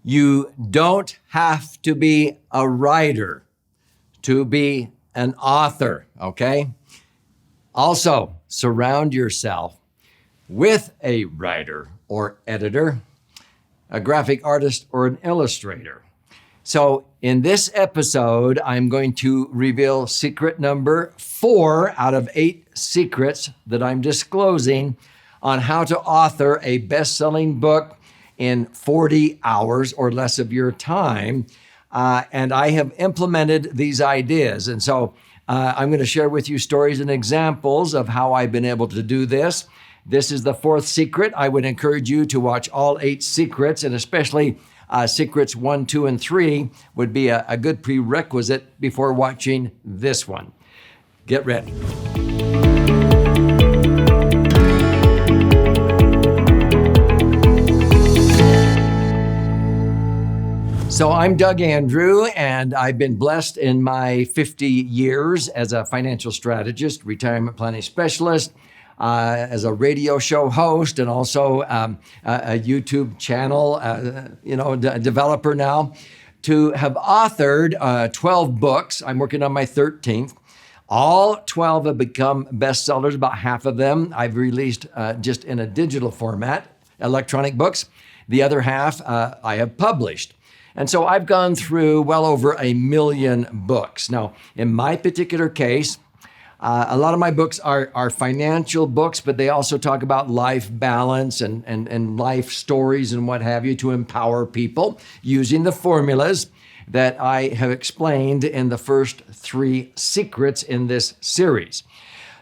You don't have to be a writer to be an author, okay? Also, surround yourself with a writer or editor, a graphic artist or an illustrator. So in this episode, I'm going to reveal secret number 4 out of 8 secrets that I'm disclosing on how to author a best-selling book in 40 hours or less of your time. And I have implemented these ideas. And so I'm going to share with you stories and examples of how I've been able to do this. This is the 4th secret. I would encourage you to watch all 8 secrets, and especially secrets 1, 2, and 3 would be a good prerequisite before watching this one. Get ready. So I'm Doug Andrew, and I've been blessed in my 50 years as a financial strategist, retirement planning specialist, as a radio show host, and also a YouTube channel, developer now, to have authored 12 books. I'm working on my 13th. All 12 have become bestsellers, about half of them I've released just in a digital format, electronic books. The other half I have published. And so I've gone through well over 1 million books. Now, in my particular case, a lot of my books are financial books, but they also talk about life balance and life stories and what have you to empower people using the formulas that I have explained in the first 3 secrets in this series.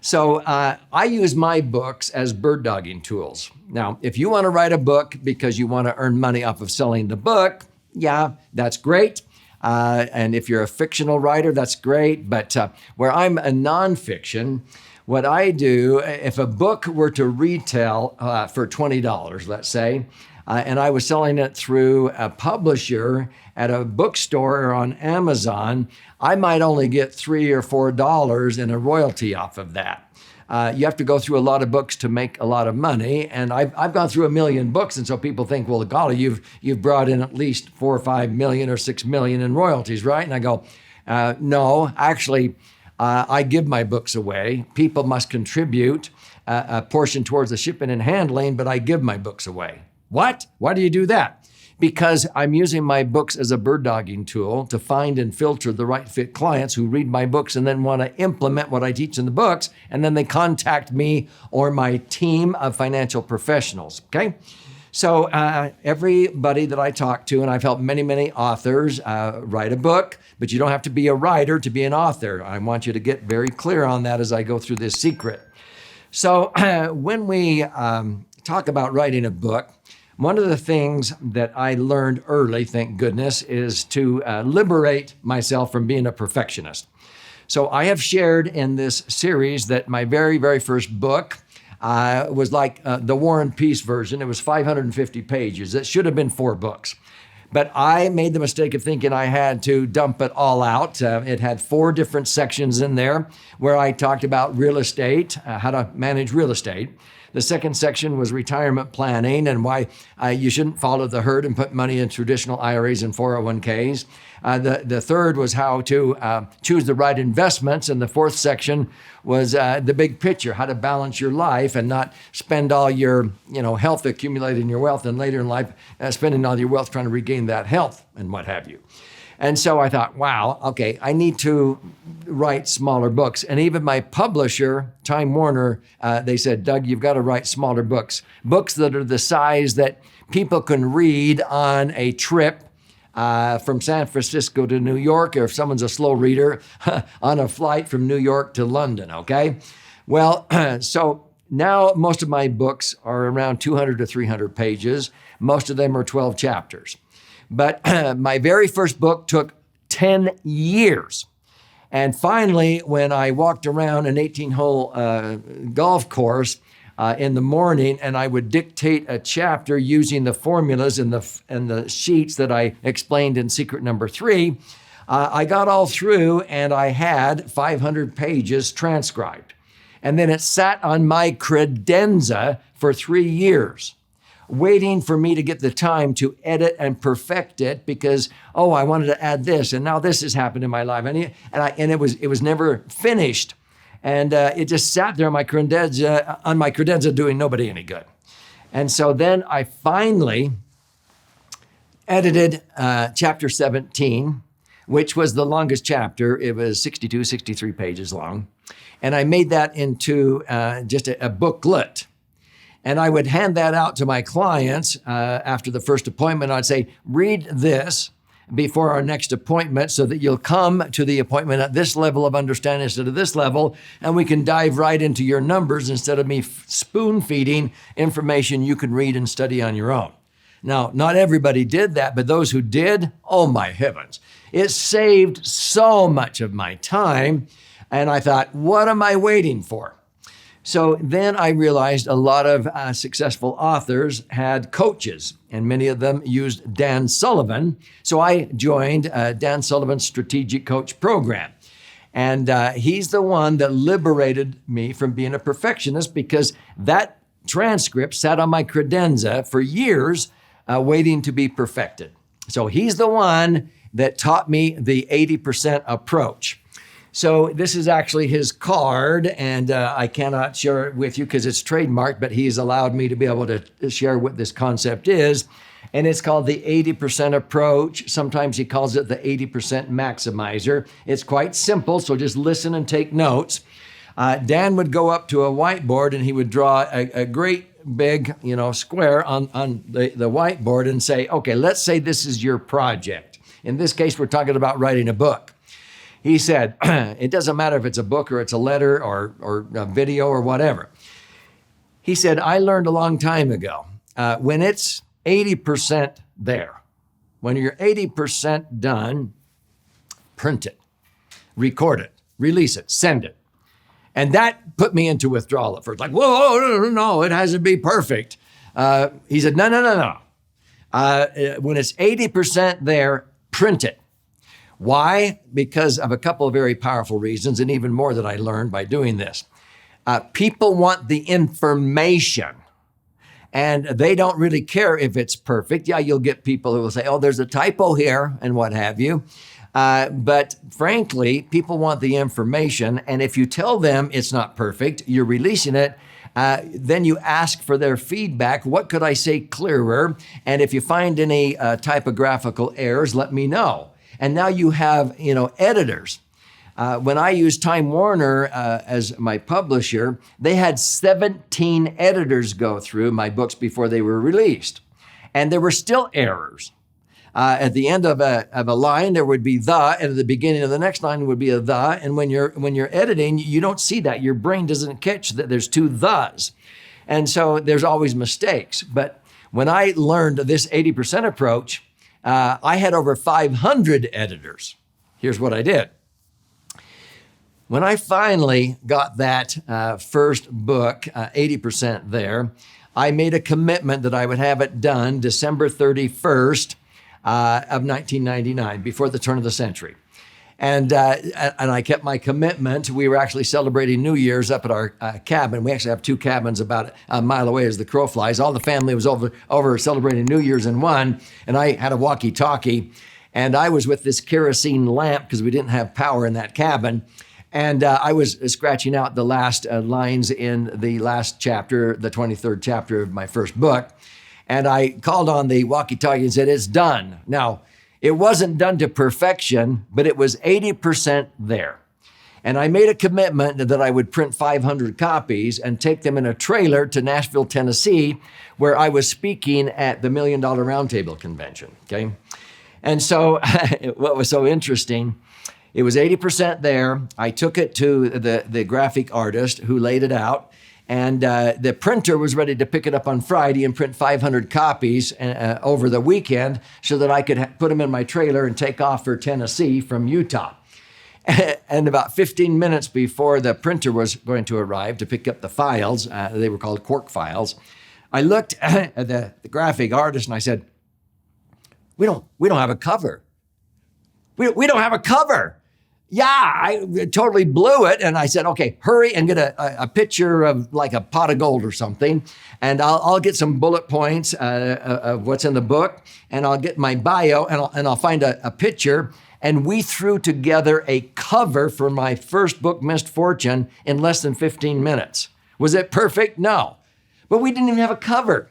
So I use my books as bird dogging tools. Now, if you want to write a book because you want to earn money off of selling the book, yeah, that's great. And if you're a fictional writer, that's great. But where I'm a nonfiction, what I do, if a book were to retail for $20, let's say, and I was selling it through a publisher at a bookstore or on Amazon, I might only get $3 or $4 in a royalty off of that. You have to go through a lot of books to make a lot of money. And I've gone through 1 million books. And so people think, well, golly, you've brought in at least 4 or 5 million or 6 million in royalties, right? And I go, no, actually, I give my books away. People must contribute a portion towards the shipping and handling, but I give my books away. What? Why do you do that? Because I'm using my books as a bird dogging tool to find and filter the right fit clients who read my books and then want to implement what I teach in the books. And then they contact me or my team of financial professionals, okay? So everybody that I talk to, and I've helped many, many authors write a book, but you don't have to be a writer to be an author. I want you to get very clear on that as I go through this secret. So when we talk about writing a book, one of the things that I learned early, thank goodness, is to liberate myself from being a perfectionist. So I have shared in this series that my very, very first book was like the War and Peace version. It was 550 pages. It should have been 4 books. But I made the mistake of thinking I had to dump it all out. It had 4 different sections in there where I talked about real estate, how to manage real estate. The second section was retirement planning and why you shouldn't follow the herd and put money in traditional IRAs and 401ks. The third was how to choose the right investments. And the 4th section was the big picture, how to balance your life and not spend all your health accumulating your wealth and later in life spending all your wealth trying to regain that health and what have you. And so I thought, wow, okay, I need to write smaller books. And even my publisher, Time Warner, they said, Doug, you've got to write smaller books that are the size that people can read on a trip from San Francisco to New York, or if someone's a slow reader, on a flight from New York to London, okay? Well, so now most of my books are around 200 to 300 pages. Most of them are 12 chapters. But my very first book took 10 years. And finally, when I walked around an 18-hole golf course in the morning and I would dictate a chapter using the formulas and the sheets that I explained in secret number 3, I got all through and I had 500 pages transcribed. And then it sat on my credenza for 3 years. waiting for me to get the time to edit and perfect it because, oh, I wanted to add this, and now this has happened in my life. And it was never finished. And it just sat there on my credenza doing nobody any good. And so then I finally edited chapter 17, which was the longest chapter. It was 62, 63 pages long. And I made that into just a booklet. And I would hand that out to my clients after the first appointment. I'd say, read this before our next appointment so that you'll come to the appointment at this level of understanding instead of this level, and we can dive right into your numbers instead of me spoon feeding information you can read and study on your own. Now, not everybody did that, but those who did, oh my heavens, it saved so much of my time. And I thought, what am I waiting for? So then I realized a lot of successful authors had coaches, and many of them used Dan Sullivan. So I joined Dan Sullivan's Strategic Coach program. And he's the one that liberated me from being a perfectionist, because that transcript sat on my credenza for years waiting to be perfected. So he's the one that taught me the 80% approach. So this is actually his card, and I cannot share it with you because it's trademarked, but he's allowed me to be able to share what this concept is. And it's called the 80% approach. Sometimes he calls it the 80% maximizer. It's quite simple, so just listen and take notes. Dan would go up to a whiteboard and he would draw a great big, square on the whiteboard and say, okay, let's say this is your project. In this case, we're talking about writing a book. He said, it doesn't matter if it's a book or it's a letter or a video or whatever. He said, I learned a long time ago, when it's 80% there, when you're 80% done, print it, record it, release it, send it. And that put me into withdrawal at first. Like, whoa, no, it has to be perfect. He said, no. When it's 80% there, print it. Why? Because of a couple of very powerful reasons, and even more that I learned by doing this. People want the information, and they don't really care if it's perfect. Yeah, you'll get people who will say, oh, there's a typo here, and what have you. But frankly, people want the information, and if you tell them it's not perfect, you're releasing it, then you ask for their feedback. What could I say clearer? And if you find any typographical errors, let me know. And now you have, editors. When I used Time Warner as my publisher, they had 17 editors go through my books before they were released. And there were still errors. At the end of a line, there would be the, and at the beginning of the next line would be a the. And when you're editing, you don't see that. Your brain doesn't catch that there's two thes. And so there's always mistakes. But when I learned this 80% approach, I had over 500 editors. Here's what I did. When I finally got that first book, 80% there, I made a commitment that I would have it done December 31st of 1999, before the turn of the century. And I kept my commitment. We were actually celebrating New Year's up at our cabin. We actually have two cabins about a mile away as the crow flies. All the family was over celebrating New Year's in one, and I had a walkie-talkie. And I was with this kerosene lamp because we didn't have power in that cabin. And I was scratching out the last lines in the last chapter, the 23rd chapter of my first book. And I called on the walkie-talkie and said, it's done. Now, it wasn't done to perfection, but it was 80% there. And I made a commitment that I would print 500 copies and take them in a trailer to Nashville, Tennessee, where I was speaking at the $1 Million Roundtable Convention, okay? And so what was so interesting, it was 80% there. I took it to the graphic artist who laid it out. And the printer was ready to pick it up on Friday and print 500 copies over the weekend so that I could put them in my trailer and take off for Tennessee from Utah. And about 15 minutes before the printer was going to arrive to pick up the files, they were called cork files, I looked at the graphic artist and I said, we don't have a cover. We don't have a cover. Yeah, I totally blew it. And I said, okay, hurry and get a picture of like a pot of gold or something. And I'll get some bullet points of what's in the book. And I'll get my bio and I'll find a picture. And we threw together a cover for my first book, Missed Fortune, in less than 15 minutes. Was it perfect? No. But we didn't even have a cover.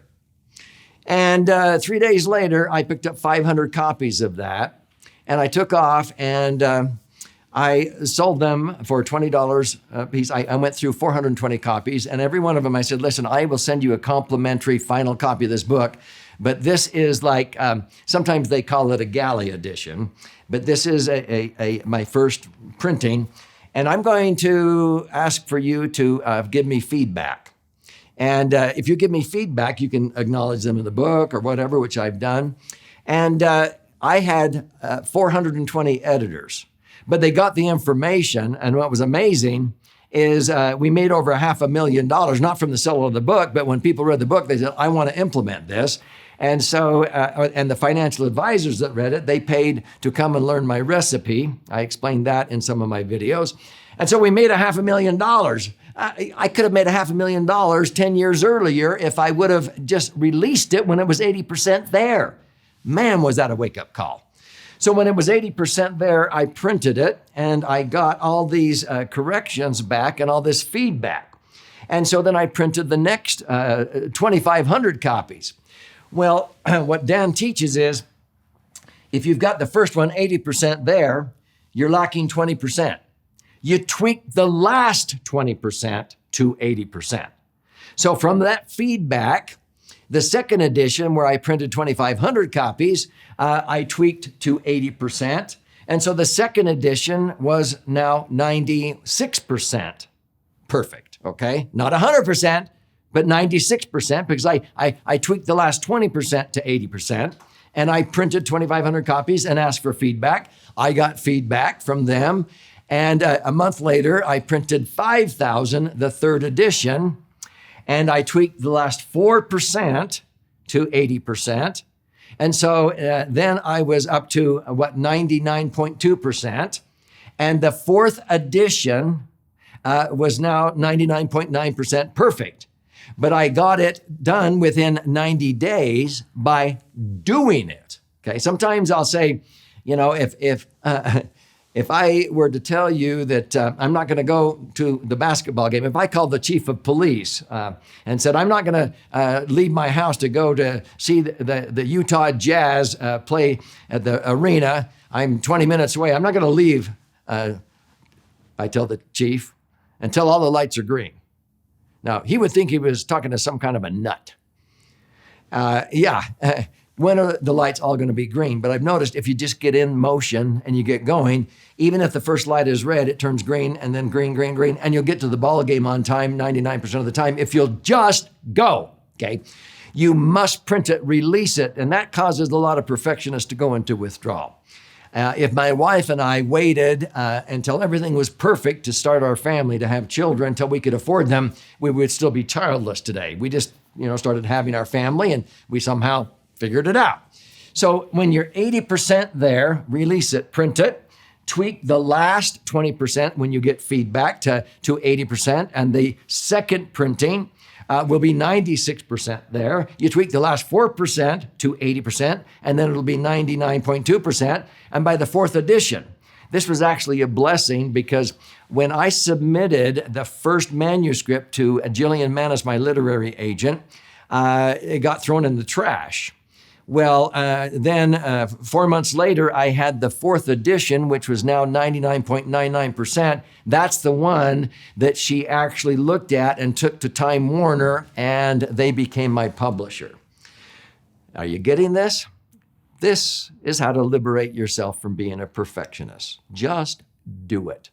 And 3 days later, I picked up 500 copies of that. And I took off and I sold them for $20 a piece. I went through 420 copies, and every one of them I said, listen, I will send you a complimentary final copy of this book, but this is like, sometimes they call it a galley edition, but this is my first printing, and I'm going to ask for you to give me feedback. And if you give me feedback, you can acknowledge them in the book or whatever, which I've done. And I had 420 editors. But they got the information, and what was amazing is we made over $500,000, not from the sale of the book, but when people read the book, they said, I want to implement this. And so, and the financial advisors that read it, they paid to come and learn my recipe. I explained that in some of my videos. And so we made $500,000. I could have made $500,000 10 years earlier if I would have just released it when it was 80% there. Man, was that a wake-up call. So when it was 80% there, I printed it and I got all these corrections back and all this feedback. And so then I printed the next 2,500 copies. Well, what Dan teaches is if you've got the first one 80% there, you're lacking 20%. You tweak the last 20% to 80%. So from that feedback, the second edition, where I printed 2,500 copies, I tweaked to 80%. And so the second edition was now 96% perfect, okay? Not 100%, but 96% because I tweaked the last 20% to 80%. And I printed 2,500 copies and asked for feedback. I got feedback from them. And a month later, I printed 5,000, the third edition. And I tweaked the last 4% to 80%. And so then I was up to 99.2%. And the fourth edition was now 99.9% perfect. But I got it done within 90 days by doing it. Okay. Sometimes I'll say, you know, if I were to tell you that I'm not going to go to the basketball game, if I called the chief of police and said, I'm not going to leave my house to go to see the Utah Jazz play at the arena, I'm 20 minutes away, I'm not going to leave, I tell the chief, until all the lights are green. Now, he would think he was talking to some kind of a nut. When are the lights all going to be green? But I've noticed if you just get in motion and you get going, even if the first light is red, it turns green and then green, green, green, and you'll get to the ball game on time 99% of the time if you'll just go, okay? You must print it, release it, and that causes a lot of perfectionists to go into withdrawal. If my wife and I waited until everything was perfect to start our family, to have children, until we could afford them, we would still be childless today. We just, started having our family and we somehow figured it out. So when you're 80% there, release it, print it, tweak the last 20% when you get feedback to 80%, and the second printing will be 96% there. You tweak the last 4% to 80%, and then it'll be 99.2%. And by the fourth edition, this was actually a blessing because when I submitted the first manuscript to Jillian Manis, my literary agent, it got thrown in the trash. Well, then 4 months later, I had the fourth edition, which was now 99.99%. That's the one that she actually looked at and took to Time Warner, and they became my publisher. Are you getting this? This is how to liberate yourself from being a perfectionist. Just do it.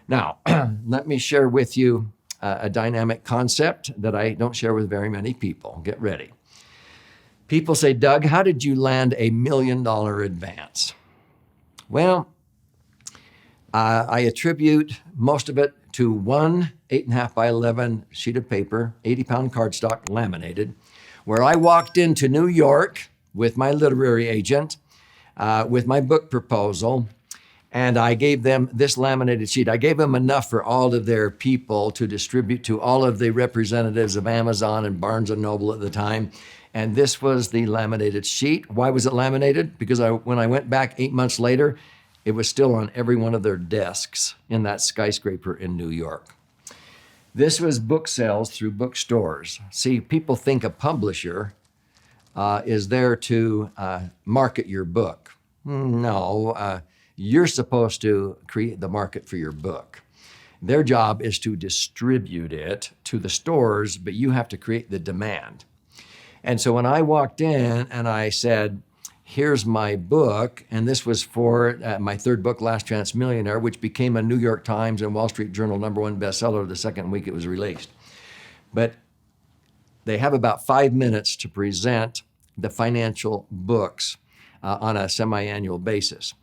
Now, let me share with you a dynamic concept that I don't share with very many people. Get ready. People say, Doug, how did you land $1 million advance? Well, I attribute most of it to one 8.5 by 11 sheet of paper, 80-pound cardstock laminated, where I walked into New York with my literary agent, with my book proposal, And I gave them this laminated sheet. I gave them enough for all of their people to distribute to all of the representatives of Amazon and Barnes & Noble at the time. And this was the laminated sheet. Why was it laminated? Because when I went back 8 months later, it was still on every one of their desks in that skyscraper in New York. This was book sales through bookstores. See, people think a publisher is there to market your book. No, you're supposed to create the market for your book. Their job is to distribute it to the stores, but you have to create the demand. And so when I walked in and I said, here's my book, and this was for my third book, Last Chance Millionaire, which became a New York Times and Wall Street Journal #1 bestseller the second week it was released. But they have about 5 minutes to present the financial books on a semi-annual basis.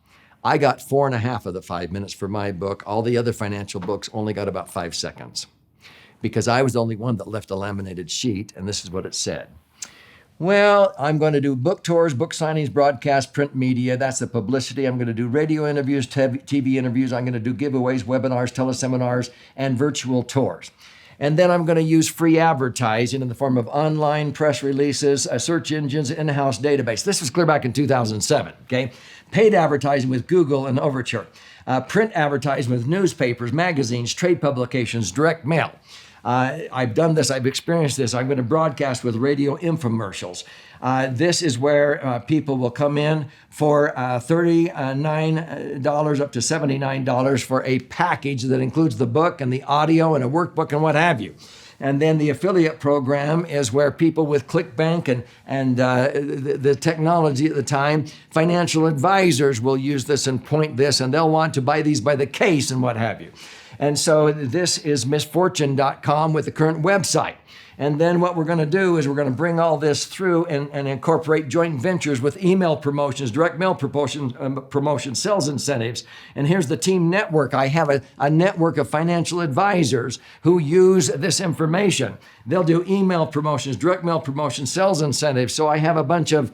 I got 4.5 of the 5 minutes for my book. All the other financial books only got about 5 seconds because I was the only one that left a laminated sheet, and this is what it said. Well, I'm going to do book tours, book signings, broadcast, print media. That's the publicity. I'm going to do radio interviews, TV interviews. I'm going to do giveaways, webinars, teleseminars, and virtual tours. And then I'm going to use free advertising in the form of online press releases, search engines, in-house database. This was clear back in 2007, okay? Paid advertising with Google and Overture. Print advertising with newspapers, magazines, trade publications, direct mail. I've done this, I've experienced this. I'm going to broadcast with radio infomercials. This is where people will come in for $39 up to $79 for a package that includes the book and the audio and a workbook and what have you. And then the affiliate program is where people with ClickBank and the technology at the time, financial advisors will use this and point this, and they'll want to buy these by the case and what have you. And so this is missfortune.com with the current website. And then what we're going to do is we're going to bring all this through and incorporate joint ventures with email promotions, direct mail promotion, sales incentives. And here's the team network. I have a network of financial advisors who use this information. They'll do email promotions, direct mail promotions, sales incentives. So I have a bunch of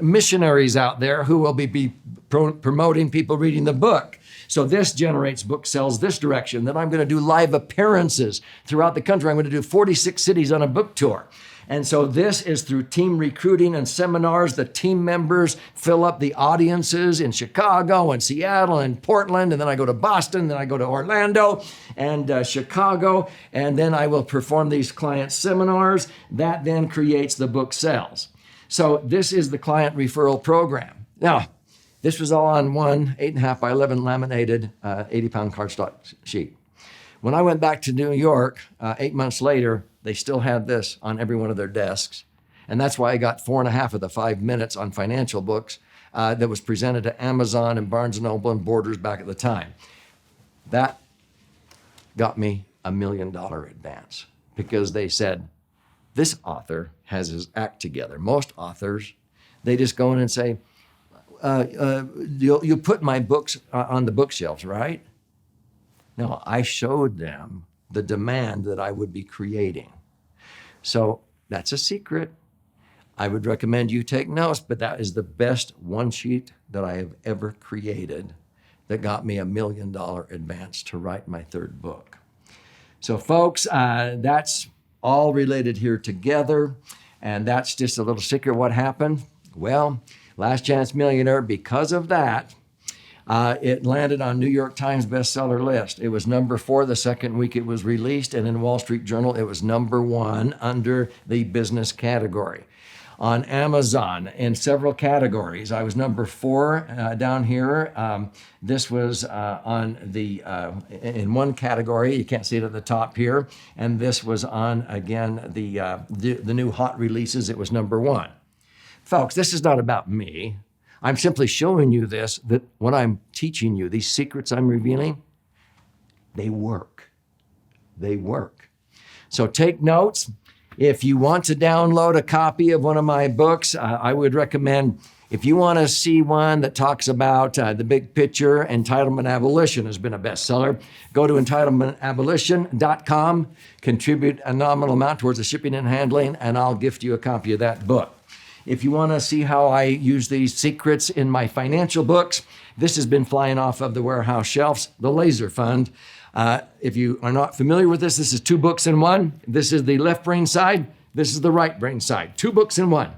missionaries out there who will be promoting people reading the book. So this generates book sales this direction. Then I'm going to do live appearances throughout the country. I'm going to do 46 cities on a book tour. And so this is through team recruiting and seminars. The team members fill up the audiences in Chicago and Seattle and Portland. And then I go to Boston, then I go to Orlando and Chicago. And then I will perform these client seminars. That then creates the book sales. So this is the client referral program. Now, this was all on one 8.5 by 11 laminated 80-pound cardstock sheet. When I went back to New York 8 months later, they still had this on every one of their desks. And that's why I got 4.5 of the 5 minutes on financial books that was presented to Amazon and Barnes & Noble and Borders back at the time. That got me $1 million advance because they said, this author has his act together. Most authors, they just go in and say, you'll put my books on the bookshelves, right? No, I showed them the demand that I would be creating. So that's a secret. I would recommend you take notes, but that is the best one sheet that I have ever created that got me $1 million advance to write my third book. So folks, that's all related here together. And that's just a little secret. What happened? Well, Last Chance Millionaire, because of that, it landed on New York Times bestseller list. It was number 4 the second week it was released, and in Wall Street Journal, it was number 1 under the business category. On Amazon, in several categories, I was number 4 down here. This was in one category. You can't see it at the top here, and this was on again the new hot releases. It was number 1. Folks, this is not about me. I'm simply showing you that what I'm teaching you, these secrets I'm revealing, they work. They work. So take notes. If you want to download a copy of one of my books, I would recommend, if you want to see one that talks about the big picture, Entitlement Abolition has been a bestseller. Go to entitlementabolition.com, contribute a nominal amount towards the shipping and handling, and I'll gift you a copy of that book. If you want to see how I use these secrets in my financial books, this has been flying off of the warehouse shelves, the Laser Fund. If you are not familiar with this, this is 2 books in one. This is the left brain side. This is the right brain side. 2 books in one.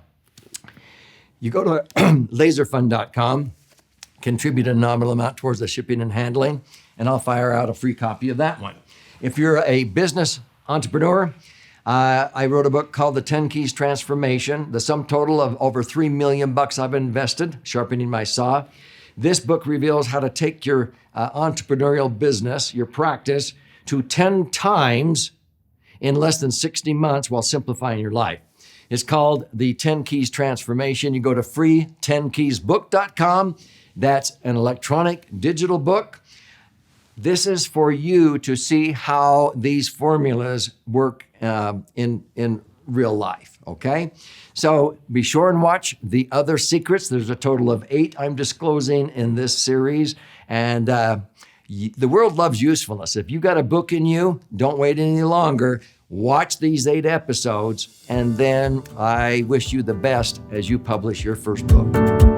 You go to laserfund.com, contribute a nominal amount towards the shipping and handling, and I'll fire out a free copy of that one. If you're a business entrepreneur, I wrote a book called The 10 Keys Transformation, the sum total of over $3 million I've invested, sharpening my saw. This book reveals how to take your entrepreneurial business, your practice, to 10 times in less than 60 months while simplifying your life. It's called The 10 Keys Transformation. You go to free10keysbook.com. That's an electronic digital book. This is for you to see how these formulas work in real life, okay? So be sure and watch the other secrets. There's a total of 8 I'm disclosing in this series. And the world loves usefulness. If you got a book in you, don't wait any longer. Watch these 8 episodes, and then I wish you the best as you publish your first book.